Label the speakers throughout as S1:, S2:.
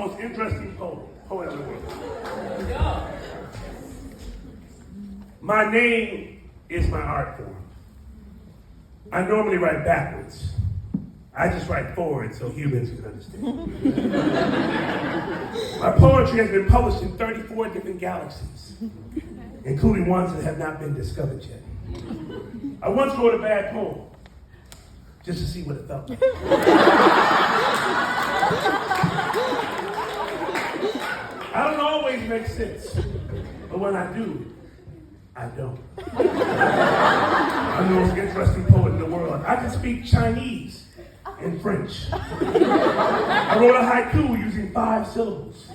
S1: most interesting poet in the world. My name is my art form. I normally write backwards. I just write forward so humans can understand. My poetry has been published in 34 different galaxies, including ones that have not been discovered yet. I once wrote a bad poem just to see what it felt like. I don't always make sense, but when I do, I don't. I'm the most interesting poet in the world. I can speak Chinese and French. I wrote a haiku using 5 syllables.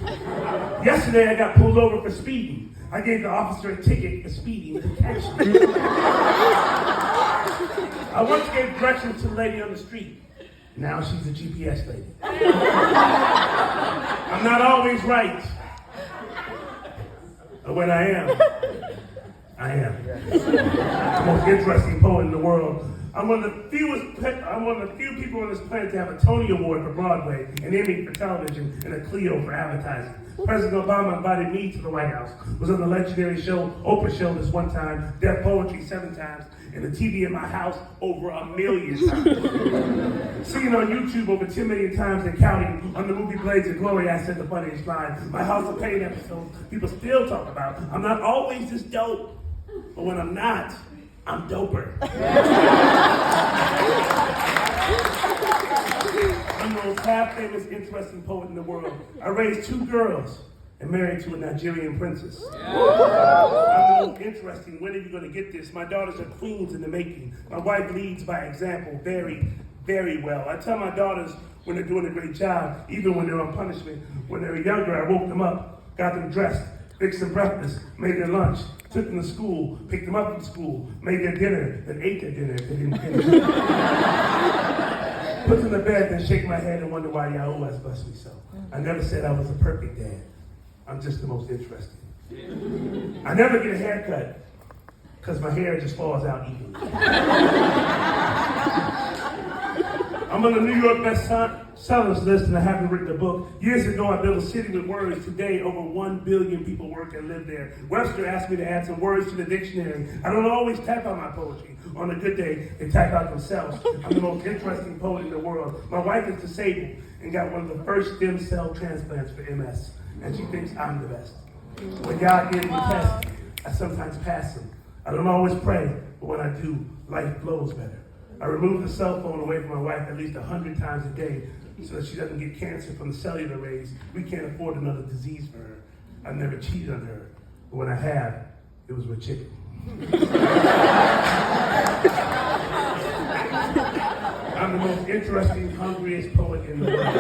S1: Yesterday I got pulled over for speeding. I gave the officer a ticket for speeding with a catch. I once gave directions to the lady on the street. Now she's a GPS lady. I'm not always right. But when I am, I am. The most interesting poet in the world. I'm one of the few people on this planet to have a Tony Award for Broadway, an Emmy for television, and a Clio for advertising. President Obama invited me to the White House. Was on the legendary show, Oprah show this one time, Deaf Poetry 7 times, and the TV in my house over 1 million times. Singing on YouTube over 10 million times and counting. On the movie Blades of Glory, I said the funniest line. My House of Pain episode, people still talk about. I'm not always this dope, but when I'm not, I'm doper. I'm the most half-famous, interesting poet in the world. I raised 2 girls and married to a Nigerian princess. I'm the most interesting. When are you going to get this? My daughters are queens in the making. My wife leads by example very, very well. I tell my daughters when they're doing a great job, even when they're on punishment. When they were younger, I woke them up, got them dressed, fixed them breakfast, made their lunch, took them to school, picked them up from school, made their dinner, then ate their dinner if they didn't finish. Put them to bed, then shake my head and wonder why y'all always bless me so. I never said I was a perfect dad. I'm just the most interesting. I never get a haircut because my hair just falls out evenly. I'm on the New York bestsellers list and I haven't written a book. Years ago, I built a city with words. Today, over 1 billion people work and live there. Webster asked me to add some words to the dictionary. I don't always type out my poetry. On a good day, they type out themselves. I'm the most interesting poet in the world. My wife is disabled and got one of the first stem cell transplants for MS. And she thinks I'm the best. When God gives me tests, I sometimes pass them. I don't always pray, but when I do, life flows better. I remove the cell phone away from my wife at least 100 times a day so that she doesn't get cancer from the cellular rays. We can't afford another disease for her. I've never cheated on her, but when I have, it was with chicken. I'm the most interesting, hungriest poet in the world.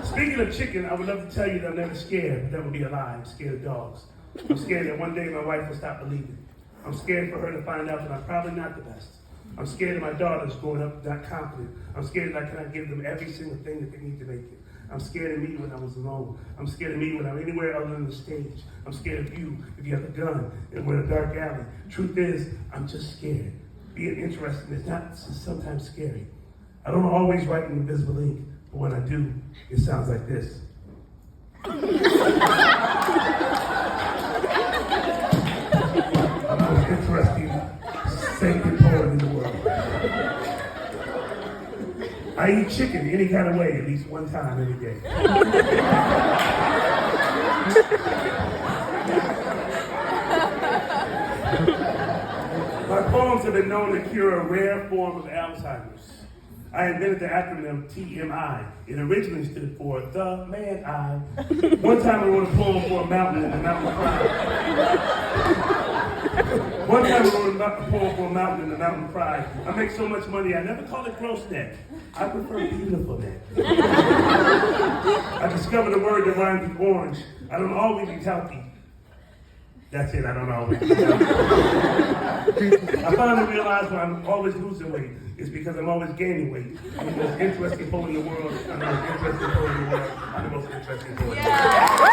S1: Speaking of chicken, I would love to tell you that I'm never scared, but that would be a lie. I'm scared of dogs. I'm scared that one day my wife will stop believing. I'm scared for her to find out that I'm probably not the best. I'm scared of my daughters growing up not confident. I'm scared that I cannot give them every single thing that they need to make it. I'm scared of me when I was alone. I'm scared of me when I'm anywhere other than the stage. I'm scared of you if you have a gun and we're in a dark alley. Truth is, I'm just scared. Being interesting is not sometimes scary. I don't always write in invisible ink, but when I do, it sounds like this. I'm the most interesting, sacred poet in the world. I eat chicken any kind of way at least one time every day. My poems have been known to cure a rare form of Alzheimer's. I invented the acronym TMI. It originally stood for The Man I. One time I wrote a poem for a mountain and the mountain cried. One time I wrote a poem for a mountain and the mountain cried. I make so much money, I never call it gross neck. I prefer beautiful neck. I discovered a word that rhymes with orange. I don't always eat healthy. That's it, I don't always eat healthy. I finally realized why I'm always losing weight. It's because I'm always gaining weight. I'm the most interesting poet in the world. I'm the most interesting poet in the world. I'm the most interesting poet in the world.